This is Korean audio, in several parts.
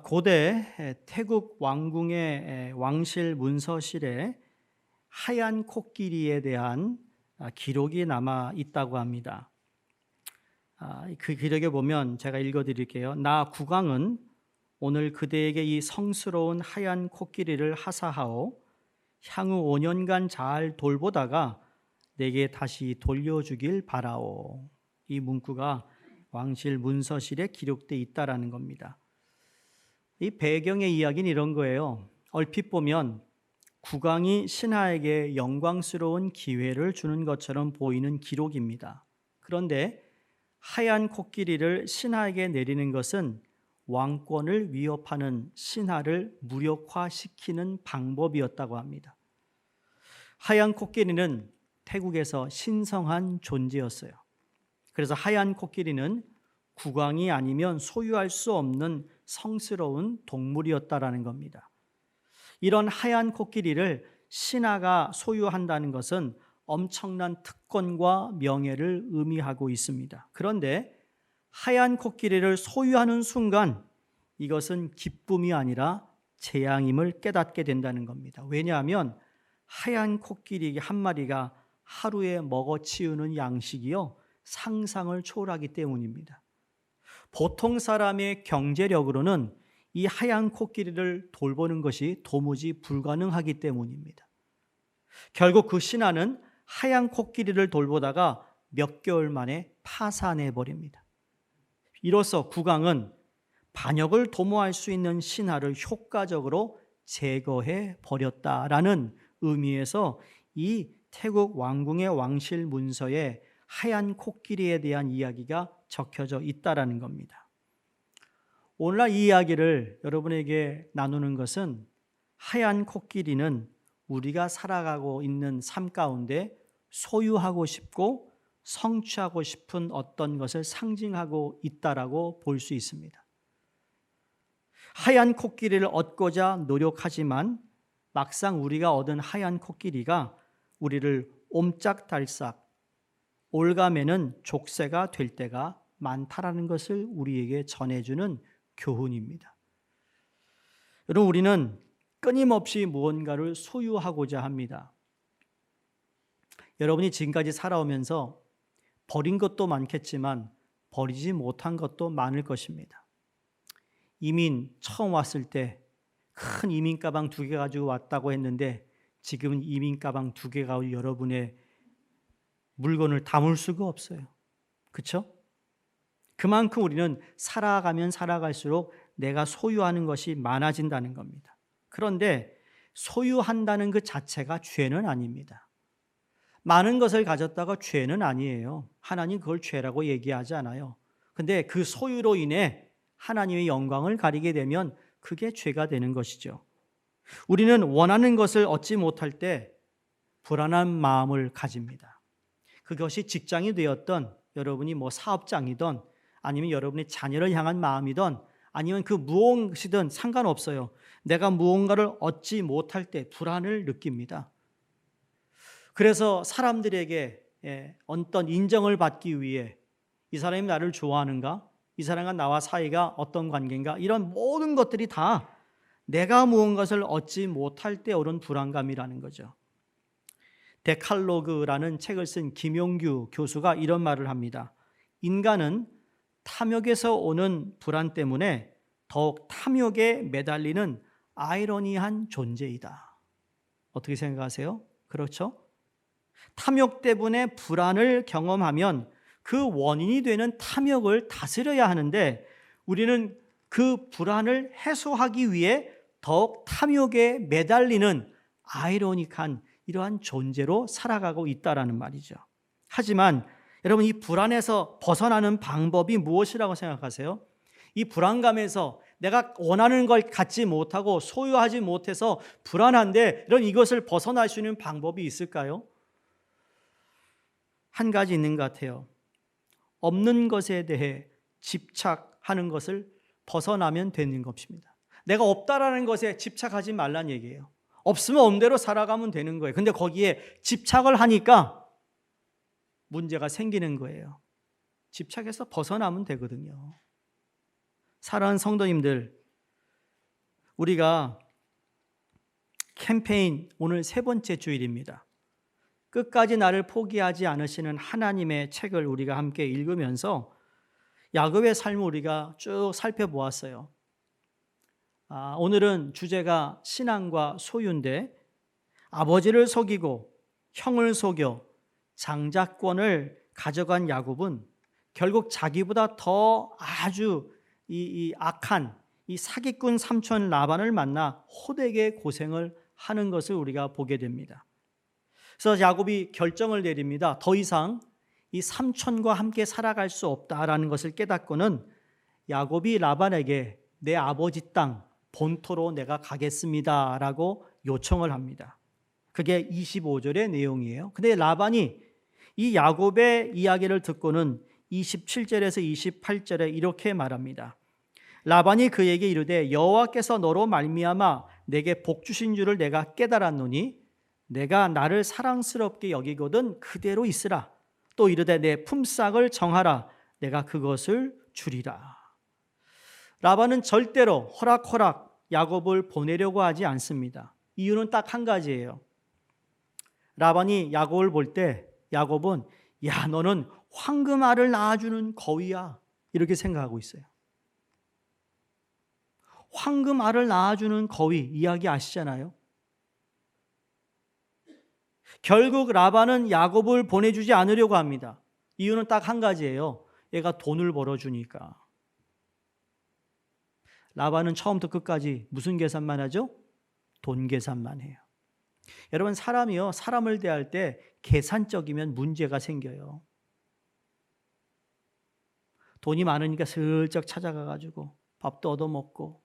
고대 태국 왕궁의 왕실 문서실에 하얀 코끼리에 대한 기록이 남아 있다고 합니다. 그 기록에 보면 제가 읽어드릴게요. 나 국왕은 오늘 그대에게 이 성스러운 하얀 코끼리를 하사하오. 향후 5년간 잘 돌보다가 내게 다시 돌려주길 바라오. 이 문구가 왕실 문서실에 기록되어 있다라는 겁니다. 이 배경의 이야기는 이런 거예요. 얼핏 보면 국왕이 신하에게 영광스러운 기회를 주는 것처럼 보이는 기록입니다. 그런데 하얀 코끼리를 신하에게 내리는 것은 왕권을 위협하는 신하를 무력화시키는 방법이었다고 합니다. 하얀 코끼리는 태국에서 신성한 존재였어요. 그래서 하얀 코끼리는 국왕이 아니면 소유할 수 없는 성스러운 동물이었다라는 겁니다. 이런 하얀 코끼리를 신하가 소유한다는 것은 엄청난 특권과 명예를 의미하고 있습니다. 그런데 하얀 코끼리를 소유하는 순간 이것은 기쁨이 아니라 재앙임을 깨닫게 된다는 겁니다. 왜냐하면 하얀 코끼리 한 마리가 하루에 먹어치우는 양식이요, 상상을 초월하기 때문입니다. 보통 사람의 경제력으로는 이 하얀 코끼리를 돌보는 것이 도무지 불가능하기 때문입니다. 결국 그 신하는 하얀 코끼리를 돌보다가 몇 개월 만에 파산해 버립니다. 이로써 국왕은 반역을 도모할 수 있는 신하를 효과적으로 제거해 버렸다라는 의미에서 이 태국 왕궁의 왕실 문서에 하얀 코끼리에 대한 이야기가 적혀져 있다라는 겁니다. 오늘날 이 이야기를 여러분에게 나누는 것은 하얀 코끼리는 우리가 살아가고 있는 삶 가운데 소유하고 싶고 성취하고 싶은 어떤 것을 상징하고 있다라고 볼 수 있습니다. 하얀 코끼리를 얻고자 노력하지만 막상 우리가 얻은 하얀 코끼리가 우리를 옴짝달싹 올가매는 족쇄가 될 때가 많다라는 것을 우리에게 전해주는 교훈입니다. 여러분, 우리는 끊임없이 무언가를 소유하고자 합니다. 여러분이 지금까지 살아오면서 버린 것도 많겠지만 버리지 못한 것도 많을 것입니다. 이민 처음 왔을 때 큰 이민 가방 2개 가지고 왔다고 했는데 지금은 이민 가방 2개가 여러분의 물건을 담을 수가 없어요. 그렇죠? 그만큼 우리는 살아가면 살아갈수록 내가 소유하는 것이 많아진다는 겁니다. 그런데 소유한다는 그 자체가 죄는 아닙니다. 많은 것을 가졌다가 죄는 아니에요. 하나님 그걸 죄라고 얘기하지 않아요. 근데 그 소유로 인해 하나님의 영광을 가리게 되면 그게 죄가 되는 것이죠. 우리는 원하는 것을 얻지 못할 때 불안한 마음을 가집니다. 그것이 직장이 되었던 여러분이 사업장이든 아니면 여러분의 자녀를 향한 마음이든 아니면 그 무엇이든 상관없어요. 내가 무언가를 얻지 못할 때 불안을 느낍니다. 그래서 사람들에게 어떤 인정을 받기 위해 이 사람이 나를 좋아하는가? 이 사람과 나와 사이가 어떤 관계인가? 이런 모든 것들이 다 내가 무언가를 얻지 못할 때 오는 불안감이라는 거죠. 데칼로그라는 책을 쓴 김용규 교수가 이런 말을 합니다. 인간은 탐욕에서 오는 불안 때문에 더욱 탐욕에 매달리는 아이러니한 존재이다. 어떻게 생각하세요? 그렇죠? 탐욕 때문에 불안을 경험하면 그 원인이 되는 탐욕을 다스려야 하는데 우리는 그 불안을 해소하기 위해 더욱 탐욕에 매달리는 아이러니한 이러한 존재로 살아가고 있다라는 말이죠. 하지만 여러분, 이 불안에서 벗어나는 방법이 무엇이라고 생각하세요? 이 불안감에서 내가 원하는 걸 갖지 못하고 소유하지 못해서 불안한데 이것을 벗어날 수 있는 방법이 있을까요? 한 가지 있는 것 같아요. 없는 것에 대해 집착하는 것을 벗어나면 되는 것입니다. 내가 없다라는 것에 집착하지 말란 얘기예요. 없으면 없는 대로 살아가면 되는 거예요. 근데 거기에 집착을 하니까 문제가 생기는 거예요. 집착해서 벗어나면 되거든요. 사랑하는 성도님들, 우리가 캠페인 오늘 세 번째 주일입니다. 끝까지 나를 포기하지 않으시는 하나님의 책을 우리가 함께 읽으면서 야곱의 삶을 우리가 쭉 살펴보았어요. 오늘은 주제가 신앙과 소유인데, 아버지를 속이고 형을 속여 장자권을 가져간 야곱은 결국 자기보다 더 아주 악한 이 사기꾼 삼촌 라반을 만나 호되게 고생을 하는 것을 우리가 보게 됩니다. 그래서 야곱이 결정을 내립니다. 더 이상 이 삼촌과 함께 살아갈 수 없다라는 것을 깨닫고는 야곱이 라반에게 내 아버지 땅 본토로 내가 가겠습니다라고 요청을 합니다. 그게 25절의 내용이에요. 근데 라반이 이 야곱의 이야기를 듣고는 27절에서 28절에 이렇게 말합니다. 라반이 그에게 이르되 여호와께서 너로 말미암아 내게 복 주신 줄을 내가 깨달았노니 내가 나를 사랑스럽게 여기거든 그대로 있으라. 또 이르되 내 품삯을 정하라. 내가 그것을 주리라. 라반은 절대로 호락호락 야곱을 보내려고 하지 않습니다. 이유는 딱 한 가지예요. 라반이 야곱을 볼 때 야곱은 야 너는 황금알을 낳아주는 거위야 이렇게 생각하고 있어요. 황금알을 낳아주는 거위 이야기 아시잖아요. 결국 라반은 야곱을 보내주지 않으려고 합니다. 이유는 딱 한 가지예요. 얘가 돈을 벌어주니까. 라반은 처음부터 끝까지 무슨 계산만 하죠? 돈 계산만 해요. 여러분 사람이요, 사람을 대할 때 계산적이면 문제가 생겨요. 돈이 많으니까 슬쩍 찾아가가지고 밥도 얻어먹고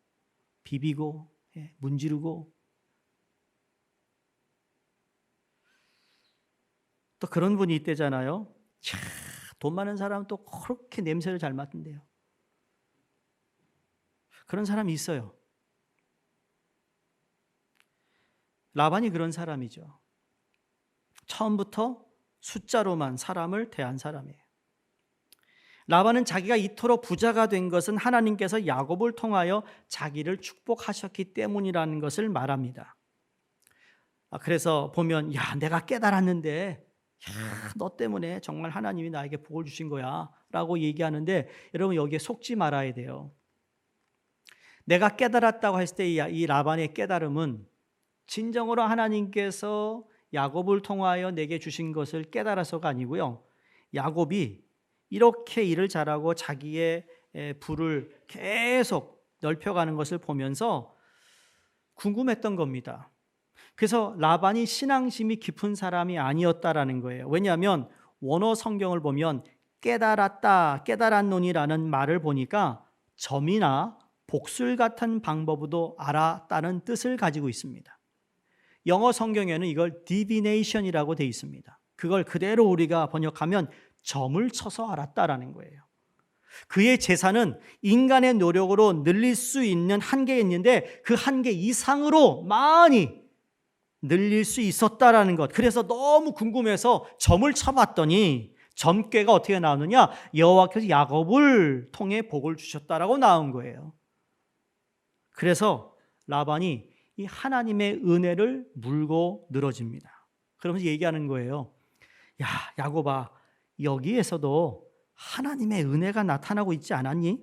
비비고 문지르고 또 그런 분이 있대잖아요. 돈 많은 사람은 또 그렇게 냄새를 잘 맡는데요. 그런 사람이 있어요. 라반이 그런 사람이죠. 처음부터 숫자로만 사람을 대한 사람이에요. 라반은 자기가 이토록 부자가 된 것은 하나님께서 야곱을 통하여 자기를 축복하셨기 때문이라는 것을 말합니다. 그래서 보면 야 내가 깨달았는데 너 때문에 정말 하나님이 나에게 복을 주신 거야 라고 얘기하는데 여러분 여기에 속지 말아야 돼요. 내가 깨달았다고 했을 때 이 라반의 깨달음은 진정으로 하나님께서 야곱을 통하여 내게 주신 것을 깨달아서가 아니고요. 야곱이 이렇게 일을 잘하고 자기의 부를 계속 넓혀가는 것을 보면서 궁금했던 겁니다. 그래서 라반이 신앙심이 깊은 사람이 아니었다라는 거예요. 왜냐하면 원어 성경을 보면 깨달았다, 깨달았노니라는 말을 보니까 점이나 복술 같은 방법으로 알았다는 뜻을 가지고 있습니다. 영어 성경에는 이걸 divination이라고 되어 있습니다. 그걸 그대로 우리가 번역하면 점을 쳐서 알았다라는 거예요. 그의 재산은 인간의 노력으로 늘릴 수 있는 한계가 있는데 그 한계 이상으로 많이 늘릴 수 있었다라는 것. 그래서 너무 궁금해서 점을 쳐봤더니 점괘가 어떻게 나오느냐? 여호와께서 야곱을 통해 복을 주셨다라고 나온 거예요. 그래서 라반이 이 하나님의 은혜를 물고 늘어집니다. 그러면서 얘기하는 거예요. 야, 야곱아, 여기에서도 하나님의 은혜가 나타나고 있지 않았니?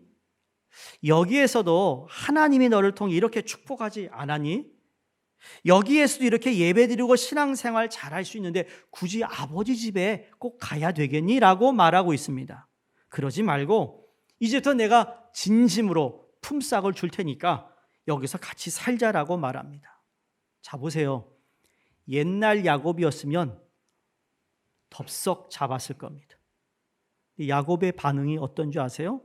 여기에서도 하나님이 너를 통해 이렇게 축복하지 않았니? 여기에서도 이렇게 예배드리고 신앙생활 잘할 수 있는데 굳이 아버지 집에 꼭 가야 되겠니? 라고 말하고 있습니다. 그러지 말고 이제부터 내가 진심으로 품삯을 줄 테니까 여기서 같이 살자라고 말합니다. 자 보세요. 옛날 야곱이었으면 덥석 잡았을 겁니다. 야곱의 반응이 어떤 줄 아세요?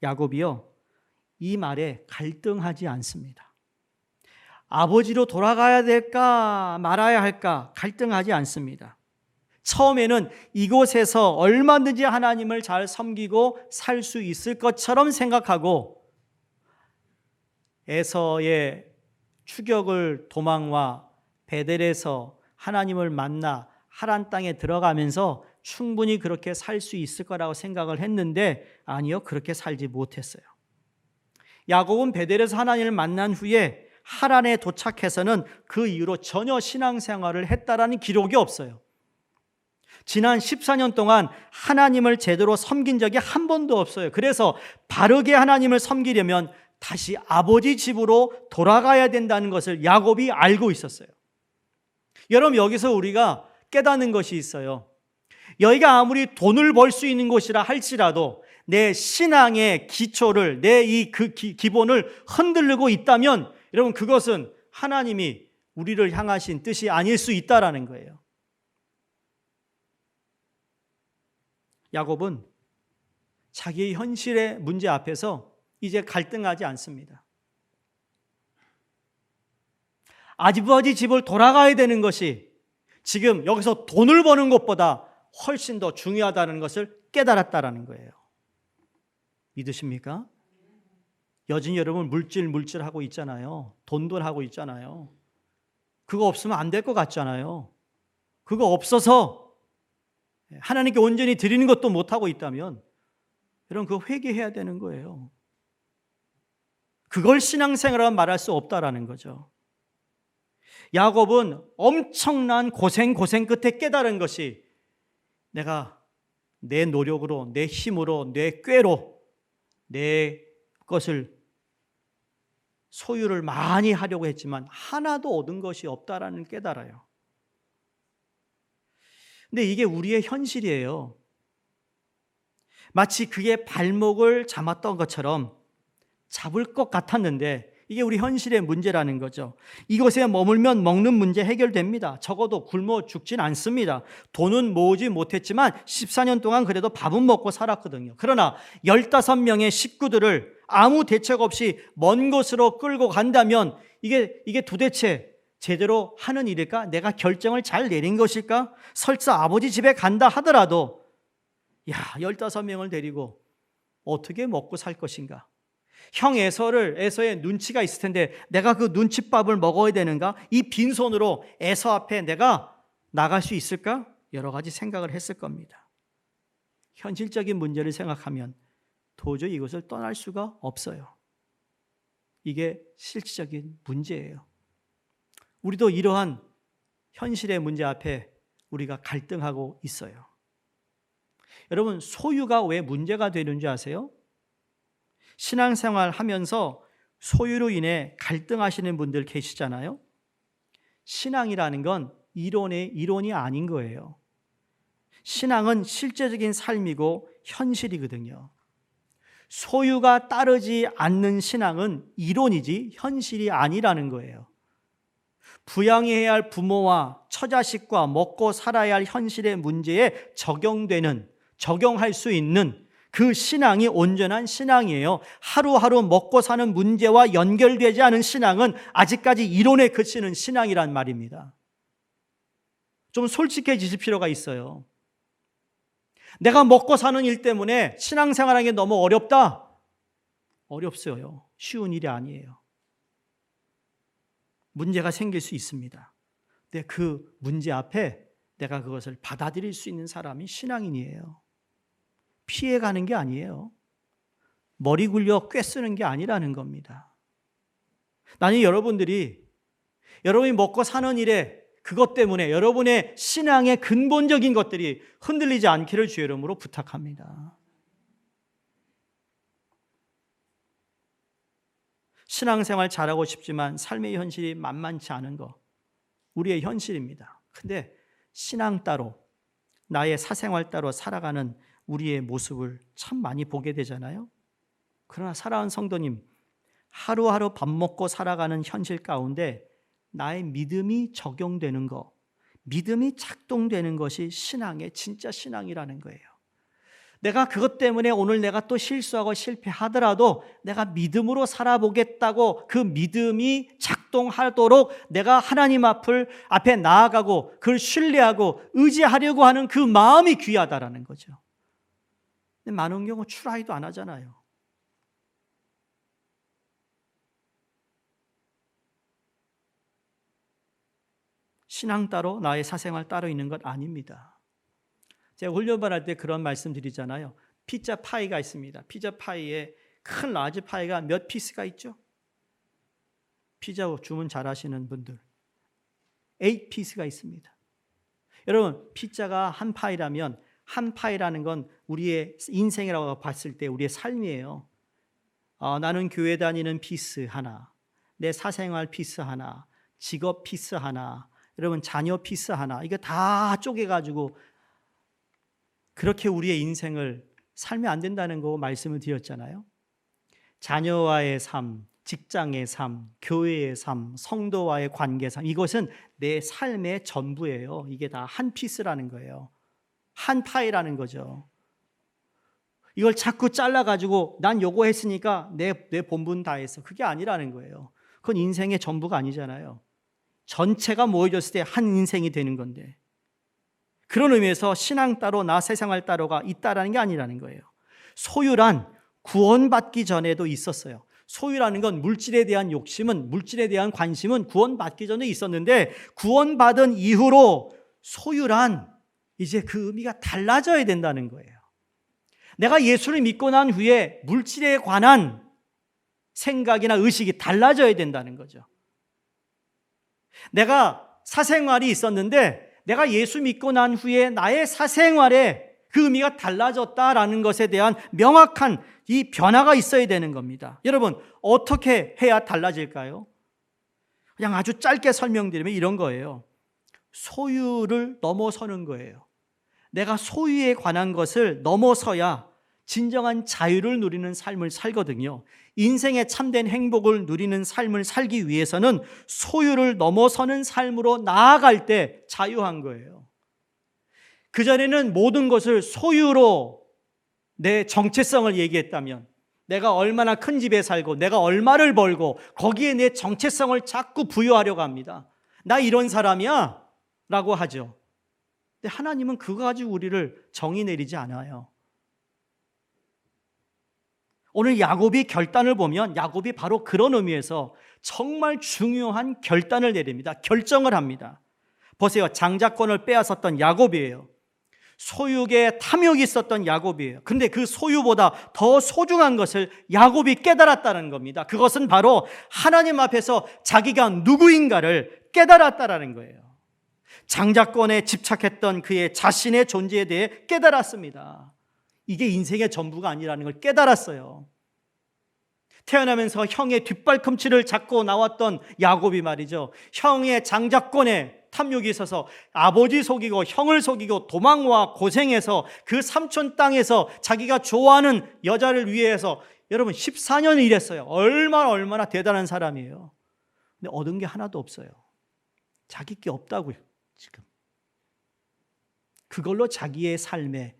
야곱이요, 이 말에 갈등하지 않습니다. 아버지로 돌아가야 될까 말아야 할까 갈등하지 않습니다. 처음에는 이곳에서 얼마든지 하나님을 잘 섬기고 살 수 있을 것처럼 생각하고 에서의 추격을 도망와 베델에서 하나님을 만나 하란 땅에 들어가면서 충분히 그렇게 살 수 있을 거라고 생각을 했는데 아니요, 그렇게 살지 못했어요. 야곱은 베델에서 하나님을 만난 후에 하란에 도착해서는 그 이후로 전혀 신앙생활을 했다라는 기록이 없어요. 지난 14년 동안 하나님을 제대로 섬긴 적이 한 번도 없어요. 그래서 바르게 하나님을 섬기려면 다시 아버지 집으로 돌아가야 된다는 것을 야곱이 알고 있었어요. 여러분, 여기서 우리가 깨닫는 것이 있어요. 여기가 아무리 돈을 벌 수 있는 곳이라 할지라도 내 신앙의 기초를, 내 이 기본을 흔들고 있다면 여러분, 그것은 하나님이 우리를 향하신 뜻이 아닐 수 있다라는 거예요. 야곱은 자기의 현실의 문제 앞에서 이제 갈등하지 않습니다. 아버지 집을 돌아가야 되는 것이 지금 여기서 돈을 버는 것보다 훨씬 더 중요하다는 것을 깨달았다라는 거예요. 믿으십니까? 여전히 여러분 물질 하고 있잖아요. 돈 하고 있잖아요. 그거 없으면 안 될 것 같잖아요. 그거 없어서 하나님께 온전히 드리는 것도 못하고 있다면 여러분, 그거 회개해야 되는 거예요. 그걸 신앙생활이라고 말할 수 없다라는 거죠. 야곱은 엄청난 고생 끝에 깨달은 것이 내가 내 노력으로, 내 힘으로, 내 꾀로 내 것을 소유를 많이 하려고 했지만 하나도 얻은 것이 없다라는 깨달아요. 근데 이게 우리의 현실이에요. 마치 그의 발목을 잡았던 것처럼 잡을 것 같았는데 이게 우리 현실의 문제라는 거죠. 이곳에 머물면 먹는 문제 해결됩니다. 적어도 굶어 죽진 않습니다. 돈은 모으지 못했지만 14년 동안 그래도 밥은 먹고 살았거든요. 그러나 15명의 식구들을 아무 대책 없이 먼 곳으로 끌고 간다면 이게 도대체 제대로 하는 일일까? 내가 결정을 잘 내린 것일까? 설사 아버지 집에 간다 하더라도 15명을 데리고 어떻게 먹고 살 것인가? 형 에서의 눈치가 있을 텐데 내가 그 눈칫밥을 먹어야 되는가? 이 빈손으로 에서 앞에 내가 나갈 수 있을까? 여러 가지 생각을 했을 겁니다. 현실적인 문제를 생각하면 도저히 이것을 떠날 수가 없어요. 이게 실질적인 문제예요. 우리도 이러한 현실의 문제 앞에 우리가 갈등하고 있어요. 여러분, 소유가 왜 문제가 되는 줄 아세요? 신앙생활 하면서 소유로 인해 갈등하시는 분들 계시잖아요. 신앙이라는 건 이론이 아닌 거예요. 신앙은 실제적인 삶이고 현실이거든요. 소유가 따르지 않는 신앙은 이론이지 현실이 아니라는 거예요. 부양해야 할 부모와 처자식과 먹고 살아야 할 현실의 문제에 적용할 수 있는 그 신앙이 온전한 신앙이에요. 하루하루 먹고 사는 문제와 연결되지 않은 신앙은 아직까지 이론에 그치는 신앙이란 말입니다. 좀 솔직해지실 필요가 있어요. 내가 먹고 사는 일 때문에 신앙생활하는 게 너무 어렵다? 어렵어요. 쉬운 일이 아니에요. 문제가 생길 수 있습니다. 근데 그 문제 앞에 내가 그것을 받아들일 수 있는 사람이 신앙인이에요. 피해가는 게 아니에요. 머리 굴려 꿰쓰는 게 아니라는 겁니다. 나는 여러분이 먹고 사는 일에 그것 때문에 여러분의 신앙의 근본적인 것들이 흔들리지 않기를 주의 이름으로 부탁합니다. 신앙생활 잘하고 싶지만 삶의 현실이 만만치 않은 거 우리의 현실입니다. 근데 신앙 따로 나의 사생활 따로 살아가는 우리의 모습을 참 많이 보게 되잖아요. 그러나 사랑하는 성도님, 하루하루 밥 먹고 살아가는 현실 가운데 나의 믿음이 적용되는 거, 믿음이 작동되는 것이 신앙의 진짜 신앙이라는 거예요. 내가 그것 때문에 오늘 내가 또 실수하고 실패하더라도 내가 믿음으로 살아보겠다고 그 믿음이 작동하도록 내가 하나님 앞에 나아가고 그걸 신뢰하고 의지하려고 하는 그 마음이 귀하다라는 거죠. 근데 많은 경우 추라이도 안 하잖아요. 신앙 따로 나의 사생활 따로 있는 것 아닙니다. 제가 훈련반 때 그런 말씀 드리잖아요. 피자 파이가 있습니다. 피자 파이에 큰 라지 파이가 몇 피스가 있죠? 피자 주문 잘하시는 분들 8피스가 있습니다. 여러분 피자가 한 파이라면 한 파이라는 건 우리의 인생이라고 봤을 때 우리의 삶이에요. 나는 교회 다니는 피스 하나, 내 사생활 피스 하나, 직업 피스 하나, 여러분 자녀 피스 하나, 이거 다 쪼개가지고 그렇게 우리의 인생을 살면 안 된다는 거 말씀을 드렸잖아요. 자녀와의 삶, 직장의 삶, 교회의 삶, 성도와의 관계 삶, 이것은 내 삶의 전부예요. 이게 다 한 피스라는 거예요. 한 파이라는 거죠. 이걸 자꾸 잘라가지고 난 요거 했으니까 내 본분 다 했어. 그게 아니라는 거예요. 그건 인생의 전부가 아니잖아요. 전체가 모여졌을 때 한 인생이 되는 건데, 그런 의미에서 신앙 따로 나 세상을 따로가 있다라는 게 아니라는 거예요. 소유란 구원받기 전에도 있었어요. 소유라는 건 물질에 대한 욕심은, 물질에 대한 관심은 구원받기 전에 있었는데, 구원받은 이후로 소유란 이제 그 의미가 달라져야 된다는 거예요. 내가 예수를 믿고 난 후에 물질에 관한 생각이나 의식이 달라져야 된다는 거죠. 내가 사생활이 있었는데 내가 예수 믿고 난 후에 나의 사생활에 그 의미가 달라졌다라는 것에 대한 명확한 이 변화가 있어야 되는 겁니다. 여러분, 어떻게 해야 달라질까요? 그냥 아주 짧게 설명드리면 이런 거예요. 소유를 넘어서는 거예요. 내가 소유에 관한 것을 넘어서야 진정한 자유를 누리는 삶을 살거든요. 인생의 참된 행복을 누리는 삶을 살기 위해서는 소유를 넘어서는 삶으로 나아갈 때 자유한 거예요. 그전에는 모든 것을 소유로 내 정체성을 얘기했다면, 내가 얼마나 큰 집에 살고 내가 얼마를 벌고 거기에 내 정체성을 자꾸 부여하려고 합니다. 나 이런 사람이야 라고 하죠. 근데 하나님은 그거 가지고 우리를 정의 내리지 않아요. 오늘 야곱이 결단을 보면 야곱이 바로 그런 의미에서 정말 중요한 결단을 내립니다. 결정을 합니다. 보세요. 장자권을 빼앗았던 야곱이에요. 소유에 탐욕이 있었던 야곱이에요. 그런데 그 소유보다 더 소중한 것을 야곱이 깨달았다는 겁니다. 그것은 바로 하나님 앞에서 자기가 누구인가를 깨달았다는 거예요. 장자권에 집착했던 그의 자신의 존재에 대해 깨달았습니다. 이게 인생의 전부가 아니라는 걸 깨달았어요. 태어나면서 형의 뒷발꿈치를 잡고 나왔던 야곱이 말이죠. 형의 장자권에 탐욕이 있어서 아버지 속이고 형을 속이고 도망와 고생해서 그 삼촌 땅에서 자기가 좋아하는 여자를 위해서 여러분 14년을 일했어요. 얼마나 대단한 사람이에요. 근데 얻은 게 하나도 없어요. 자기 게 없다고요. 지금 그걸로 자기의 삶에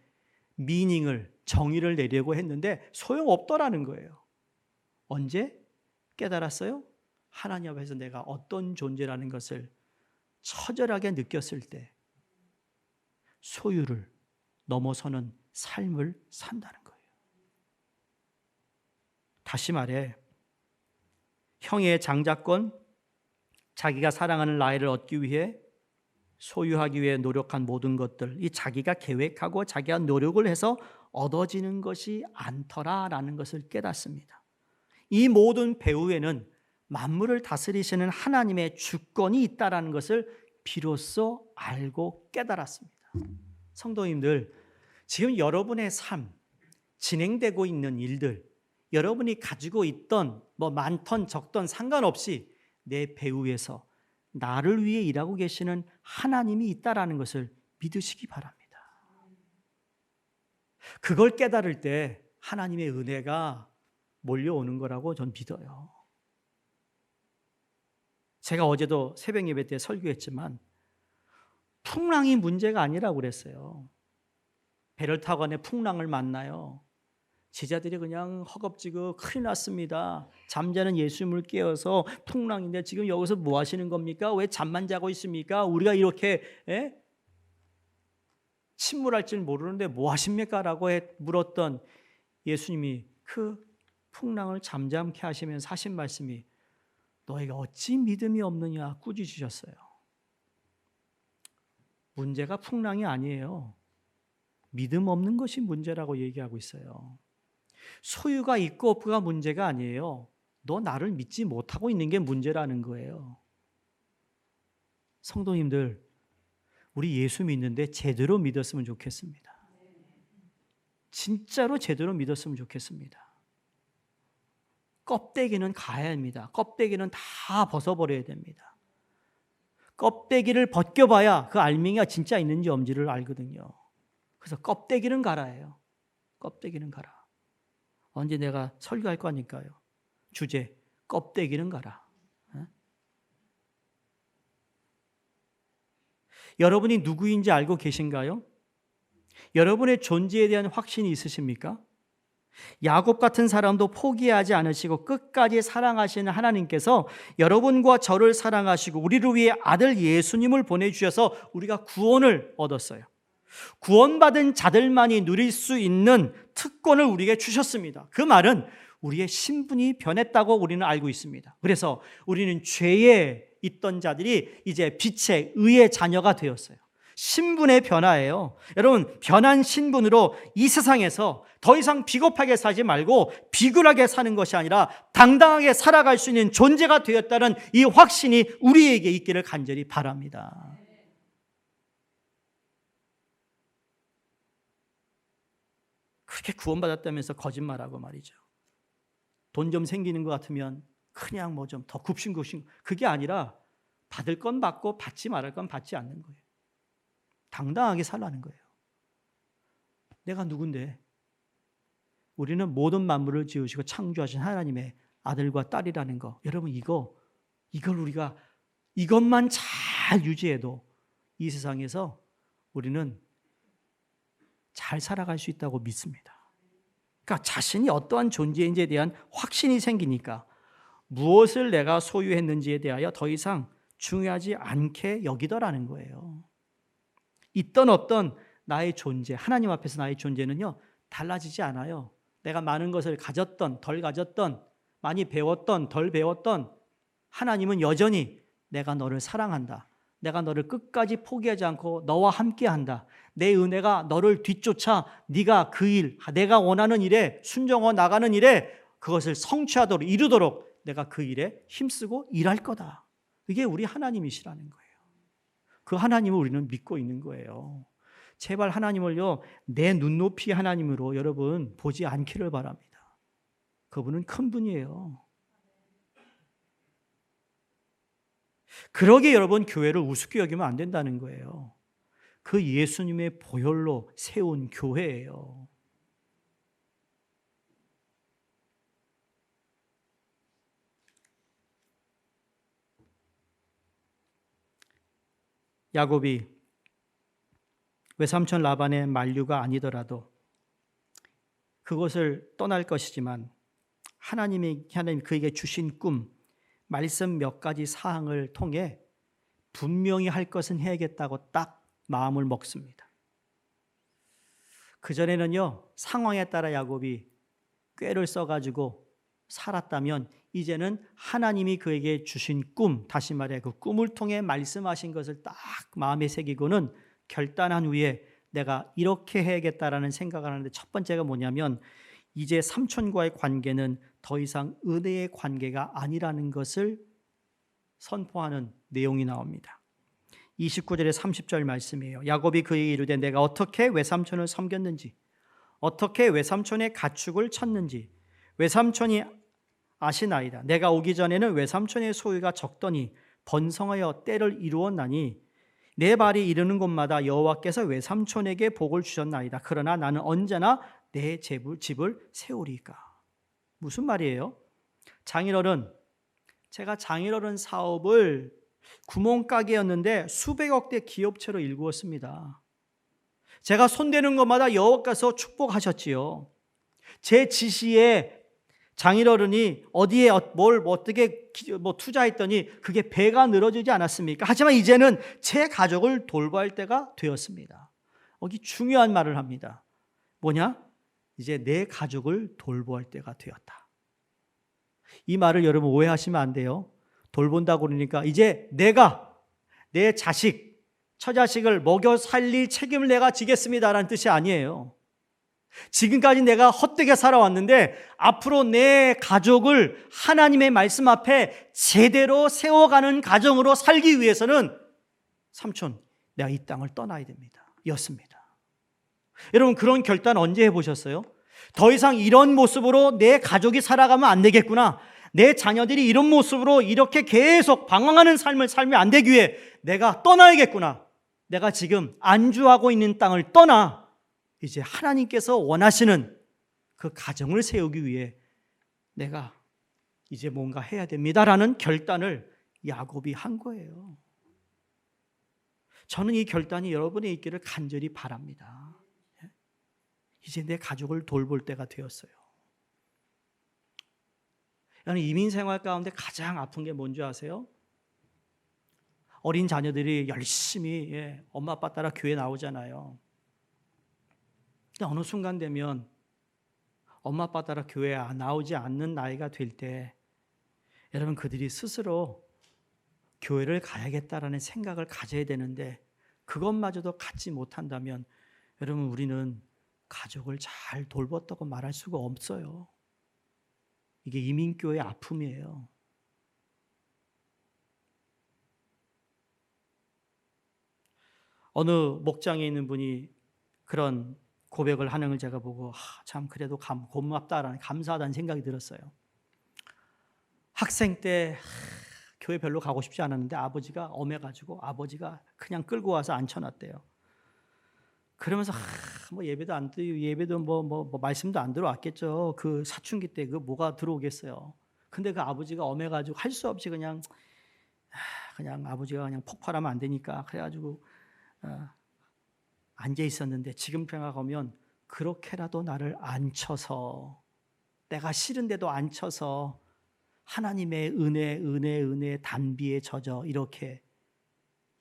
미닝을, 정의를 내려고 했는데 소용없더라는 거예요. 언제 깨달았어요? 하나님 앞에서 내가 어떤 존재라는 것을 처절하게 느꼈을 때 소유를 넘어서는 삶을 산다는 거예요. 다시 말해, 형의 장자권, 자기가 사랑하는 나이를 얻기 위해 소유하기 위해 노력한 모든 것들, 이 자기가 계획하고 자기가 노력을 해서 얻어지는 것이 않더라라는 것을 깨닫습니다. 이 모든 배후에는 만물을 다스리시는 하나님의 주권이 있다라는 것을 비로소 알고 깨달았습니다. 성도님들, 지금 여러분의 삶, 진행되고 있는 일들, 여러분이 가지고 있던 많던 적던 상관없이 내 배후에서 나를 위해 일하고 계시는 하나님이 있다라는 것을 믿으시기 바랍니다. 그걸 깨달을 때 하나님의 은혜가 몰려오는 거라고 전 믿어요. 제가 어제도 새벽 예배 때 설교했지만 풍랑이 문제가 아니라고 그랬어요. 배를 타고 안에 풍랑을 만나요. 제자들이 그냥 허겁지겁 큰일 났습니다. 잠자는 예수님을 깨워서 풍랑인데 지금 여기서 뭐 하시는 겁니까? 왜 잠만 자고 있습니까? 우리가 이렇게 침몰할 줄 모르는데 뭐 하십니까? 라고 물었던 예수님이 그 풍랑을 잠잠케 하시면서 하신 말씀이 너희가 어찌 믿음이 없느냐 꾸짖으셨어요. 문제가 풍랑이 아니에요. 믿음 없는 것이 문제라고 얘기하고 있어요. 소유가 있고 없고가 문제가 아니에요. 너 나를 믿지 못하고 있는 게 문제라는 거예요. 성도님들, 우리 예수 믿는데 제대로 믿었으면 좋겠습니다. 진짜로 제대로 믿었으면 좋겠습니다. 껍데기는 가야 합니다. 껍데기는 다 벗어버려야 됩니다. 껍데기를 벗겨봐야 그 알맹이가 진짜 있는지 없는지를 알거든요. 그래서 껍데기는 가라예요. 껍데기는 가라. 언제 내가 설교할 거니까요. 주제, 껍데기는 가라. 여러분이 누구인지 알고 계신가요? 여러분의 존재에 대한 확신이 있으십니까? 야곱 같은 사람도 포기하지 않으시고 끝까지 사랑하시는 하나님께서 여러분과 저를 사랑하시고 우리를 위해 아들 예수님을 보내주셔서 우리가 구원을 얻었어요. 구원받은 자들만이 누릴 수 있는 특권을 우리에게 주셨습니다. 그 말은 우리의 신분이 변했다고 우리는 알고 있습니다. 그래서 우리는 죄에 있던 자들이 이제 빛의 의의 자녀가 되었어요. 신분의 변화예요. 여러분, 변한 신분으로 이 세상에서 더 이상 비겁하게 살지 말고 비굴하게 사는 것이 아니라 당당하게 살아갈 수 있는 존재가 되었다는 이 확신이 우리에게 있기를 간절히 바랍니다. 그렇게 구원받았다면서 거짓말하고 말이죠. 돈 좀 생기는 것 같으면 그냥 뭐 좀 더 굽신굽신, 그게 아니라 받을 건 받고 받지 말할 건 받지 않는 거예요. 당당하게 살라는 거예요. 내가 누군데? 우리는 모든 만물을 지으시고 창조하신 하나님의 아들과 딸이라는 거. 여러분, 이걸 우리가 이것만 잘 유지해도 이 세상에서 우리는 잘 살아갈 수 있다고 믿습니다. 그러니까 자신이 어떠한 존재인지에 대한 확신이 생기니까 무엇을 내가 소유했는지에 대하여 더 이상 중요하지 않게 여기더라는 거예요. 있던 없던 나의 존재, 하나님 앞에서 나의 존재는요, 달라지지 않아요. 내가 많은 것을 가졌던 덜 가졌던, 많이 배웠던 덜 배웠던, 하나님은 여전히 내가 너를 사랑한다. 내가 너를 끝까지 포기하지 않고 너와 함께한다. 내 은혜가 너를 뒤쫓아 네가 그 일, 내가 원하는 일에 순종하고 나가는 일에 그것을 성취하도록 이루도록 내가 그 일에 힘쓰고 일할 거다. 이게 우리 하나님이시라는 거예요. 그 하나님을 우리는 믿고 있는 거예요. 제발 하나님을요, 내 눈높이 하나님으로 여러분 보지 않기를 바랍니다. 그분은 큰 분이에요. 그러게 여러분 교회를 우습게 여기면 안 된다는 거예요. 그 예수님의 보혈로 세운 교회예요. 야곱이 외삼촌 라반의 만류가 아니더라도 그곳을 떠날 것이지만 하나님 그에게 주신 꿈, 말씀 몇 가지 사항을 통해 분명히 할 것은 해야겠다고 딱 마음을 먹습니다. 그전에는요, 상황에 따라 야곱이 꾀를 써가지고 살았다면 이제는 하나님이 그에게 주신 꿈, 다시 말해 그 꿈을 통해 말씀하신 것을 딱 마음에 새기고는 결단한 후에 내가 이렇게 해야겠다라는 생각을 하는데, 첫 번째가 뭐냐면 이제 삼촌과의 관계는 더 이상 은혜의 관계가 아니라는 것을 선포하는 내용이 나옵니다. 29절에 30절 말씀이에요. 야곱이 그에게 이르되 내가 어떻게 외삼촌을 섬겼는지, 어떻게 외삼촌의 가축을 쳤는지 외삼촌이 아시나이다. 내가 오기 전에는 외삼촌의 소유가 적더니 번성하여 때를 이루었나니 내 발이 이르는 곳마다 여호와께서 외삼촌에게 복을 주셨나이다. 그러나 나는 언제나 내 집을 세우리까. 무슨 말이에요? 장인어른, 제가 장인어른 사업을 구멍가게였는데 수백억대 기업체로 일구었습니다. 제가 손대는 것마다 여호와께서 축복하셨지요. 제 지시에 장인어른이 어디에 뭘 어떻게 투자했더니 그게 배가 늘어지지 않았습니까? 하지만 이제는 제 가족을 돌봐야 할 때가 되었습니다. 여기 중요한 말을 합니다. 뭐냐? 이제 내 가족을 돌봐야 할 때가 되었다. 이 말을 여러분 오해하시면 안 돼요. 돌본다고 그러니까 이제 내가 내 자식, 처자식을 먹여 살릴 책임을 내가 지겠습니다라는 뜻이 아니에요. 지금까지 내가 헛되게 살아왔는데 앞으로 내 가족을 하나님의 말씀 앞에 제대로 세워가는 가정으로 살기 위해서는 삼촌, 내가 이 땅을 떠나야 됩니다. 였습니다. 여러분, 그런 결단 언제 해보셨어요? 더 이상 이런 모습으로 내 가족이 살아가면 안 되겠구나. 내 자녀들이 이런 모습으로 이렇게 계속 방황하는 삶을 살면 안 되기 위해 내가 떠나야겠구나. 내가 지금 안주하고 있는 땅을 떠나 이제 하나님께서 원하시는 그 가정을 세우기 위해 내가 이제 뭔가 해야 됩니다라는 결단을 야곱이 한 거예요. 저는 이 결단이 여러분의 있기를 간절히 바랍니다. 이제 내 가족을 돌볼 때가 되었어요. 여러분, 이민 생활 가운데 가장 아픈 게 뭔지 아세요? 어린 자녀들이 열심히 엄마 아빠 따라 교회 나오잖아요. 근데 어느 순간 되면 엄마 아빠 따라 교회에 나오지 않는 나이가 될 때 여러분, 그들이 스스로 교회를 가야겠다라는 생각을 가져야 되는데 그것마저도 갖지 못한다면 여러분, 우리는 가족을 잘 돌봤다고 말할 수가 없어요. 이게 이민교회의 아픔이에요. 어느 목장에 있는 분이 그런 고백을 하는 걸 제가 보고 참 그래도 고맙다라는 감사하다는 생각이 들었어요. 학생 때 교회 별로 가고 싶지 않았는데 아버지가 엄해가지고 아버지가 그냥 끌고 와서 앉혀놨대요. 그러면서 뭐 예배도 안 드리고 예배도 뭐 말씀도 안 들어왔겠죠. 그 사춘기 때 그 뭐가 들어오겠어요. 근데 그 아버지가 엄해가지고 할 수 없이 그냥 아버지가 그냥 폭발하면 안 되니까 그래가지고 앉아 있었는데 지금 생각하면 그렇게라도 나를 앉혀서 내가 싫은데도 앉혀서 하나님의 은혜 단비에 젖어 이렇게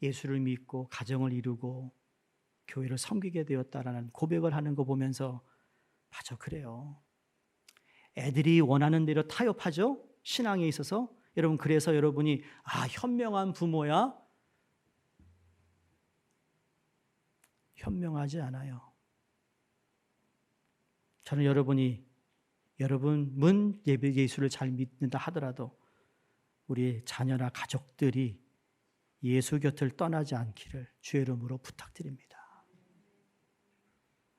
예수를 믿고 가정을 이루고 교회를 섬기게 되었다라는 고백을 하는 거 보면서 맞아, 그래요. 애들이 원하는 대로 타협하죠. 신앙에 있어서. 여러분, 그래서 여러분이 현명한 부모야? 현명하지 않아요. 저는 여러분은 예수를 잘 믿는다 하더라도 우리 자녀나 가족들이 예수 곁을 떠나지 않기를 주의 이름으로 부탁드립니다.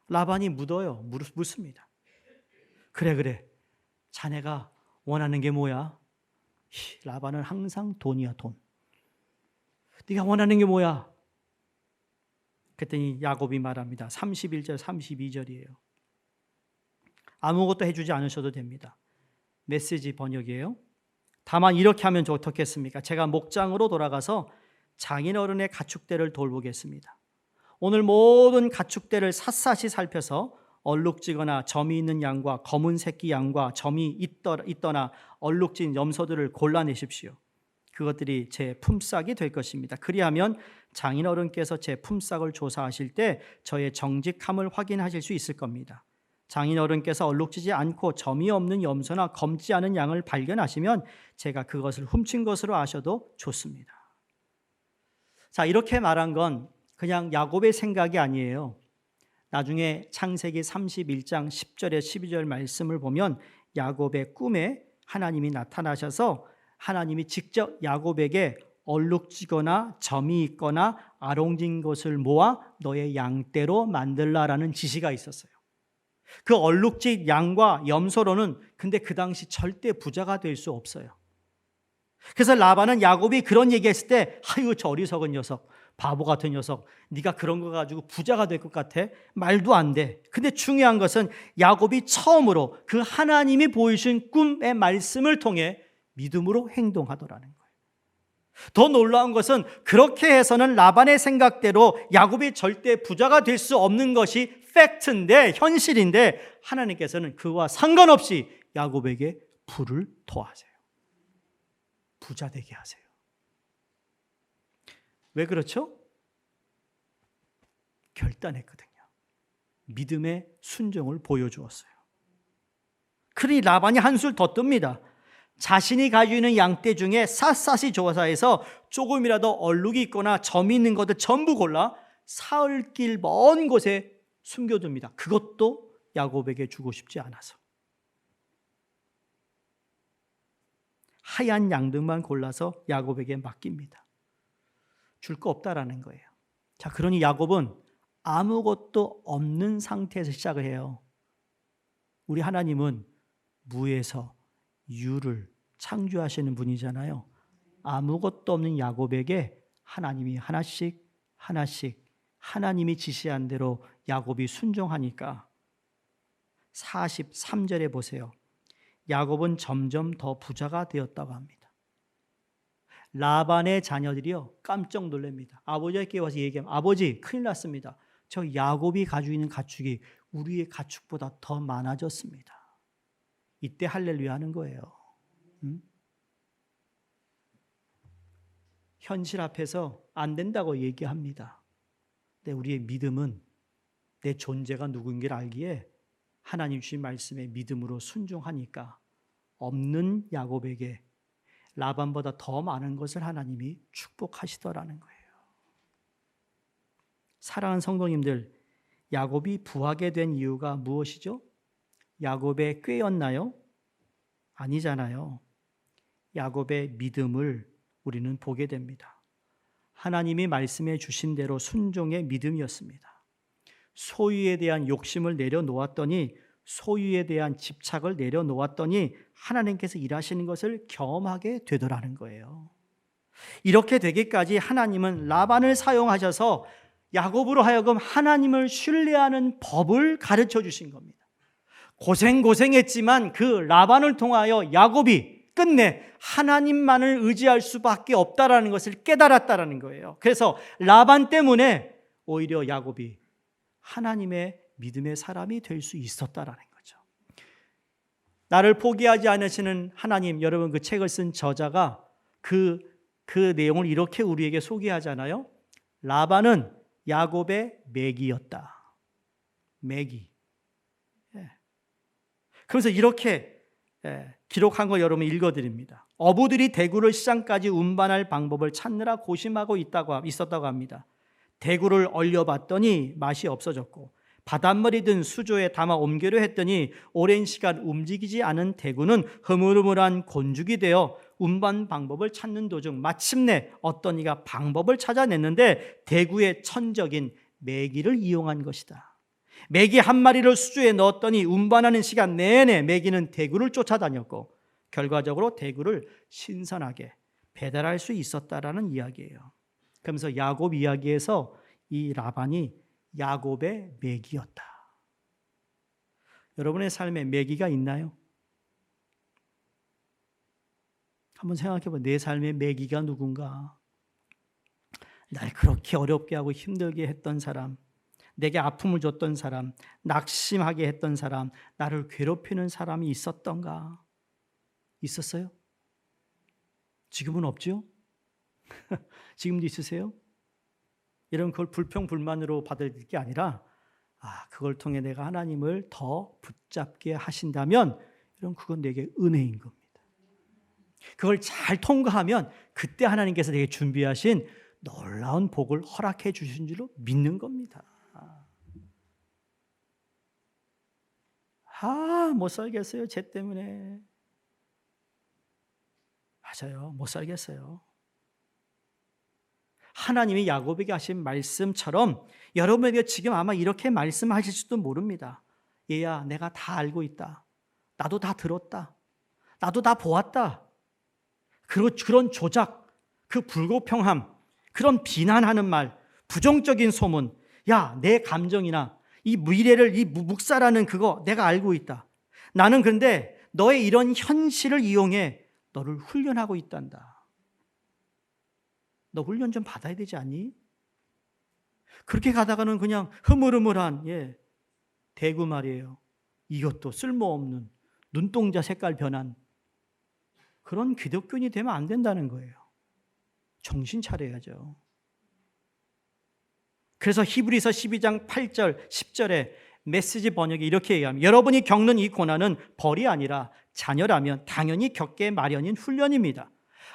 라반이 묻습니다. 그래. 자네가 원하는 게 뭐야? 라반은 항상 돈이야, 돈. 네가 원하는 게 뭐야? 그랬더니 야곱이 말합니다. 31절, 32절이에요. 아무것도 해주지 않으셔도 됩니다. 메시지 번역이에요. 다만 이렇게 하면 어떻겠습니까? 제가 목장으로 돌아가서 장인어른의 가축대를 돌보겠습니다. 오늘 모든 가축대를 샅샅이 살펴서 얼룩지거나 점이 있는 양과 검은 새끼 양과 점이 있거나 얼룩진 염소들을 골라내십시오. 그것들이 제 품삯이 될 것입니다. 그리하면 장인어른께서 제 품삯을 조사하실 때 저의 정직함을 확인하실 수 있을 겁니다. 장인어른께서 얼룩지지 않고 점이 없는 염소나 검지 않은 양을 발견하시면 제가 그것을 훔친 것으로 아셔도 좋습니다. 자, 이렇게 말한 건 그냥 야곱의 생각이 아니에요. 나중에 창세기 31장 10절에 12절 말씀을 보면 야곱의 꿈에 하나님이 나타나셔서 하나님이 직접 야곱에게 얼룩지거나 점이 있거나 아롱진 것을 모아 너의 양떼로 만들라라는 지시가 있었어요. 그 얼룩진 양과 염소로는 근데 그 당시 절대 부자가 될 수 없어요. 그래서 라반은 야곱이 그런 얘기했을 때 아이고 저 어리석은 녀석, 바보 같은 녀석, 네가 그런 거 가지고 부자가 될 것 같아? 말도 안 돼. 근데 중요한 것은 야곱이 처음으로 그 하나님이 보이신 꿈의 말씀을 통해 믿음으로 행동하더라는 거예요. 더 놀라운 것은 그렇게 해서는 라반의 생각대로 야곱이 절대 부자가 될 수 없는 것이 팩트인데, 현실인데 하나님께서는 그와 상관없이 야곱에게 부를 더하세요. 부자 되게 하세요. 왜 그렇죠? 결단했거든요. 믿음의 순종을 보여주었어요. 그러니 라반이 한술 더 뜹니다. 자신이 가지고 있는 양떼 중에 샅샅이 조사해서 조금이라도 얼룩이 있거나 점이 있는 것들 전부 골라 사흘길 먼 곳에 숨겨둡니다. 그것도 야곱에게 주고 싶지 않아서 하얀 양등만 골라서 야곱에게 맡깁니다. 줄 거 없다라는 거예요. 자, 그러니 야곱은 아무것도 없는 상태에서 시작을 해요. 우리 하나님은 무에서 유를 창조하시는 분이잖아요. 아무것도 없는 야곱에게 하나님이 하나씩 하나님이 지시한 대로 야곱이 순종하니까 43절에 보세요. 야곱은 점점 더 부자가 되었다고 합니다. 라반의 자녀들이요 깜짝 놀랍니다. 아버지에게 와서 얘기하면 아버지 큰일 났습니다. 저 야곱이 가지고 있는 가축이 우리의 가축보다 더 많아졌습니다. 이때 할렐루야 하는 거예요. 현실 앞에서 안 된다고 얘기합니다. 근데 우리의 믿음은 내 존재가 누구인지를 알기에 하나님 주신 말씀에 믿음으로 순종하니까 없는 야곱에게 라반보다 더 많은 것을 하나님이 축복하시더라는 거예요. 사랑하는 성도님들, 야곱이 부하게 된 이유가 무엇이죠? 야곱의 꾀였나요? 아니잖아요. 야곱의 믿음을 우리는 보게 됩니다. 하나님이 말씀해 주신 대로 순종의 믿음이었습니다. 소유에 대한 욕심을 내려놓았더니 소유에 대한 집착을 내려놓았더니 하나님께서 일하시는 것을 경험하게 되더라는 거예요. 이렇게 되기까지 하나님은 라반을 사용하셔서 야곱으로 하여금 하나님을 신뢰하는 법을 가르쳐 주신 겁니다. 고생했지만 그 라반을 통하여 야곱이 끝내 하나님만을 의지할 수밖에 없다라는 것을 깨달았다라는 거예요. 그래서 라반 때문에 오히려 야곱이 하나님의 믿음의 사람이 될 수 있었다라는 거죠. 나를 포기하지 않으시는 하나님, 여러분 그 책을 쓴 저자가 그 내용을 이렇게 우리에게 소개하잖아요. 라반은 야곱의 매기였다. 매기. 그래서 이렇게 기록한 거 여러분 읽어드립니다. 어부들이 대구를 시장까지 운반할 방법을 찾느라 고심하고 있었다고 합니다. 대구를 얼려봤더니 맛이 없어졌고 바닷물이 든 수조에 담아 옮기려 했더니 오랜 시간 움직이지 않은 대구는 흐물흐물한 곤죽이 되어 운반 방법을 찾는 도중 마침내 어떤 이가 방법을 찾아냈는데 대구의 천적인 메기를 이용한 것이다. 메기 한 마리를 수조에 넣었더니 운반하는 시간 내내 메기는 대구를 쫓아다녔고 결과적으로 대구를 신선하게 배달할 수 있었다라는 이야기예요. 그러면서 야곱 이야기에서 이 라반이 야곱의 매기였다. 여러분의 삶에 매기가 있나요? 한번 생각해봐. 내 삶의 매기가 누군가? 날 그렇게 어렵게 하고 힘들게 했던 사람, 내게 아픔을 줬던 사람, 낙심하게 했던 사람, 나를 괴롭히는 사람이 있었던가? 있었어요? 지금은 없죠? 지금도 있으세요? 여러분 그걸 불평불만으로 받아들일 게 아니라 그걸 통해 내가 하나님을 더 붙잡게 하신다면 여러분 그건 내게 은혜인 겁니다. 그걸 잘 통과하면 그때 하나님께서 내게 준비하신 놀라운 복을 허락해 주신 줄로 믿는 겁니다. 못 살겠어요. 쟤 때문에. 맞아요. 못 살겠어요. 하나님이 야곱에게 하신 말씀처럼 여러분에게 지금 아마 이렇게 말씀하실지도 모릅니다. 얘야, 내가 다 알고 있다. 나도 다 들었다. 나도 다 보았다. 그런 조작, 그 불공평함, 그런 비난하는 말, 부정적인 소문, 야, 내 감정이나 이 미래를, 이 묵살하는 그거 내가 알고 있다. 나는 그런데 너의 이런 현실을 이용해 너를 훈련하고 있단다. 너 훈련 좀 받아야 되지 않니? 그렇게 가다가는 그냥 흐물흐물한 대구 말이에요. 이것도 쓸모없는 눈동자 색깔 변한 그런 기독교인이 되면 안 된다는 거예요. 정신 차려야죠. 그래서 히브리서 12장 8절 10절에 메시지 번역이 이렇게 얘기합니다. 여러분이 겪는 이 고난은 벌이 아니라 자녀라면 당연히 겪게 마련인 훈련입니다.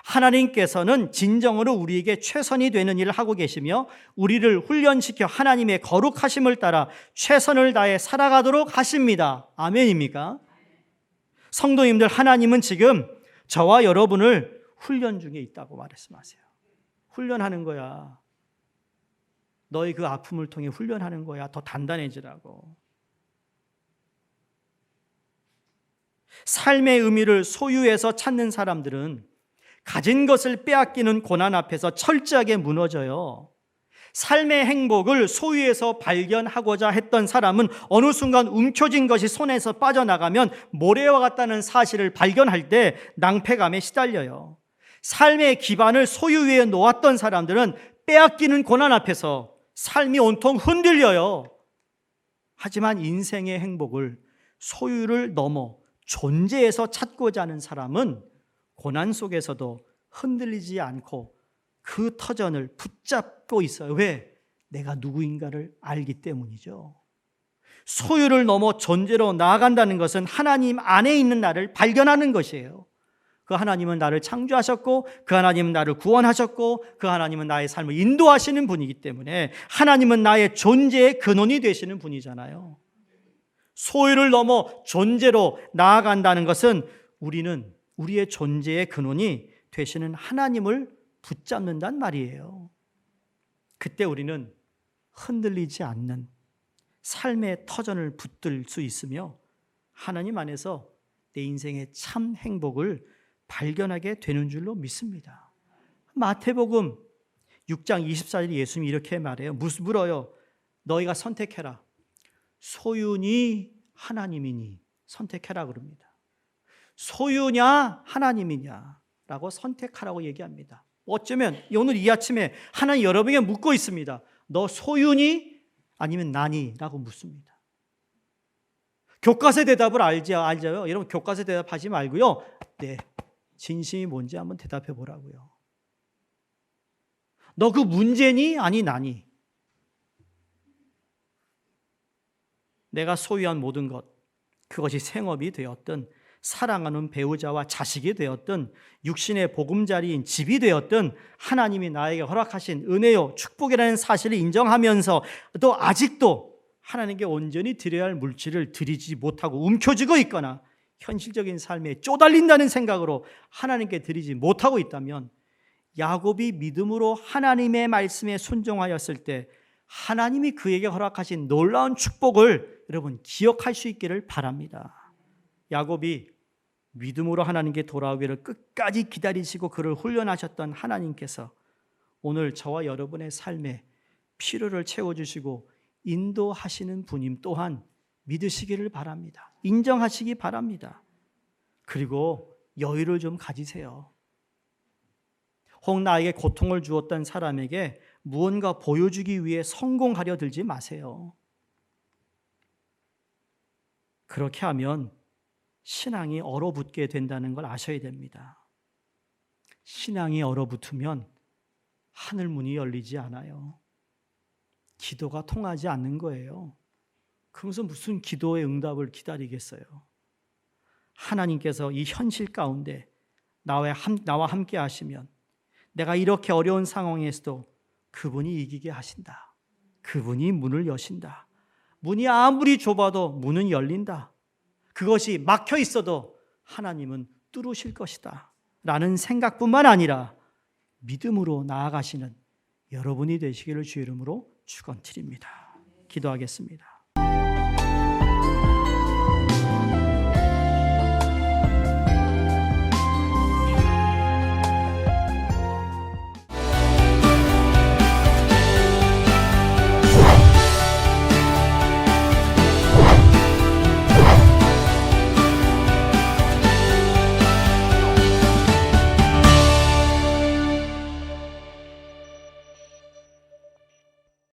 하나님께서는 진정으로 우리에게 최선이 되는 일을 하고 계시며 우리를 훈련시켜 하나님의 거룩하심을 따라 최선을 다해 살아가도록 하십니다. 아멘입니까? 성도님들, 하나님은 지금 저와 여러분을 훈련 중에 있다고 말씀하세요. 훈련하는 거야. 너희 그 아픔을 통해 훈련하는 거야. 더 단단해지라고. 삶의 의미를 소유해서 찾는 사람들은 가진 것을 빼앗기는 고난 앞에서 철저하게 무너져요. 삶의 행복을 소유해서 발견하고자 했던 사람은 어느 순간 움켜쥔 것이 손에서 빠져나가면 모래와 같다는 사실을 발견할 때 낭패감에 시달려요. 삶의 기반을 소유 위에 놓았던 사람들은 빼앗기는 고난 앞에서 삶이 온통 흔들려요. 하지만 인생의 행복을 소유를 넘어 존재에서 찾고자 하는 사람은 고난 속에서도 흔들리지 않고 그 터전을 붙잡고 있어요. 왜? 내가 누구인가를 알기 때문이죠. 소유를 넘어 존재로 나아간다는 것은 하나님 안에 있는 나를 발견하는 것이에요. 그 하나님은 나를 창조하셨고 그 하나님은 나를 구원하셨고 그 하나님은 나의 삶을 인도하시는 분이기 때문에 하나님은 나의 존재의 근원이 되시는 분이잖아요. 소유를 넘어 존재로 나아간다는 것은 우리는 우리의 존재의 근원이 되시는 하나님을 붙잡는단 말이에요. 그때 우리는 흔들리지 않는 삶의 터전을 붙들 수 있으며 하나님 안에서 내 인생의 참 행복을 발견하게 되는 줄로 믿습니다. 마태복음 6장 24절에 예수님이 이렇게 말해요. 물어요. 너희가 선택해라. 소유니 하나님이니 선택해라 그럽니다. 소유냐 하나님이냐라고 선택하라고 얘기합니다. 어쩌면 오늘 이 아침에 하나님 여러분에게 묻고 있습니다. 너 소유니 아니면 나니? 라고 묻습니다. 교과서 대답을 알죠? 여러분 교과서 대답하지 말고요. 네, 진심이 뭔지 한번 대답해 보라고요. 너 그 문제니 아니 나니? 내가 소유한 모든 것, 그것이 생업이 되었든 사랑하는 배우자와 자식이 되었든 육신의 보금자리인 집이 되었든 하나님이 나에게 허락하신 은혜요 축복이라는 사실을 인정하면서 또 아직도 하나님께 온전히 드려야 할 물질을 드리지 못하고 움켜쥐고 있거나 현실적인 삶에 쪼달린다는 생각으로 하나님께 드리지 못하고 있다면 야곱이 믿음으로 하나님의 말씀에 순종하였을 때 하나님이 그에게 허락하신 놀라운 축복을 여러분 기억할 수 있기를 바랍니다. 야곱이 믿음으로 하나님께 돌아오기를 끝까지 기다리시고 그를 훈련하셨던 하나님께서 오늘 저와 여러분의 삶에 필요를 채워주시고 인도하시는 분임 또한 믿으시기를 바랍니다. 인정하시기 바랍니다. 그리고 여유를 좀 가지세요. 혹 나에게 고통을 주었던 사람에게 무언가 보여주기 위해 성공하려 들지 마세요. 그렇게 하면 신앙이 얼어붙게 된다는 걸 아셔야 됩니다. 신앙이 얼어붙으면 하늘 문이 열리지 않아요. 기도가 통하지 않는 거예요. 그러면서 무슨 기도의 응답을 기다리겠어요? 하나님께서 이 현실 가운데 나와 함께 하시면 내가 이렇게 어려운 상황에서도 그분이 이기게 하신다. 그분이 문을 여신다. 문이 아무리 좁아도 문은 열린다. 그것이 막혀 있어도 하나님은 뚫으실 것이다. 라는 생각뿐만 아니라 믿음으로 나아가시는 여러분이 되시기를 주의 이름으로 축원드립니다. 기도하겠습니다.